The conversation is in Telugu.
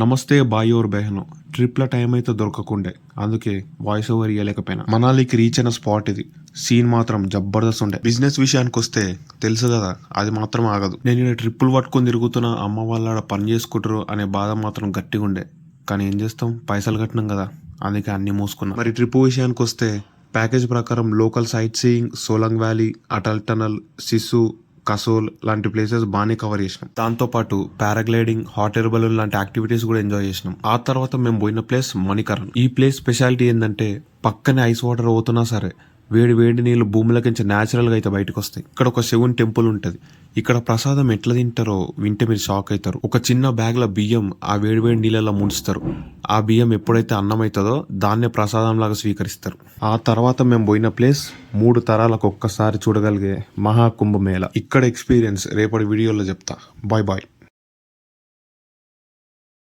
నమస్తే బాయ్ ఓర్ బెహను ట్రిప్ల టైం అయితే దొరకకుండే, అందుకే వాయిస్ ఓవర్ ఇవ్వలేకపోయినా. మనాలికి రీచ్ అయిన స్పాట్ ఇది. సీన్ మాత్రం జబర్దస్త్ ఉండే. బిజినెస్ విషయానికి వస్తే తెలుసు కదా, అది మాత్రం ఆగదు. నేను ఇక్కడ ట్రిప్పులు పట్టుకొని తిరుగుతున్నా, అమ్మ వాళ్ళ ఆడ పని చేసుకుంటారు అనే బాధ మాత్రం గట్టిగా ఉండే. కానీ ఏం చేస్తాం, పైసలు కట్టినాం కదా, అందుకే అన్ని మూసుకున్నాం. మరి ట్రిప్ విషయానికి వస్తే ప్యాకేజ్ ప్రకారం local sight seeing, Solang valley, Atal tunnel, sis, Kasol లాంటి ప్లేసెస్ బాగానే కవర్ చేసినాం. దాంతోపాటు పారాగ్లైడింగ్, హాట్ ఎయిర్ బలూన్ లాంటి యాక్టివిటీస్ కూడా ఎంజాయ్ చేసినాం. ఆ తర్వాత మేము పోయిన ప్లేస్ మణికరణ్. ఈ ప్లేస్ స్పెషాలిటీ ఏంటంటే పక్కనే ఐస్ వాటర్ అవుతున్నా సరే వేడి వేడి నీళ్లు భూమిలోకించి న్యాచురల్గా అయితే బయటకు వస్తాయి. ఇక్కడ ఒక శివుని టెంపుల్ ఉంటుంది. ఇక్కడ ప్రసాదం ఎట్లా తింటారో వింటే మీరు షాక్ అవుతారు. ఒక చిన్న బ్యాగ్ల బియ్యం ఆ వేడి వేడి నీళ్ళలో ముంచుతారు. ఆ బియ్యం ఎప్పుడైతే అన్నం అవుతుందో దాన్నే ప్రసాదం లాగా స్వీకరిస్తారు. ఆ తర్వాత మేము పోయిన ప్లేస్ 3 తరాలకు ఒక్కసారి చూడగలిగే మహాకుంభ మేళ. ఇక్కడ ఎక్స్పీరియన్స్ రేపటి వీడియోలో చెప్తా. Bye bye.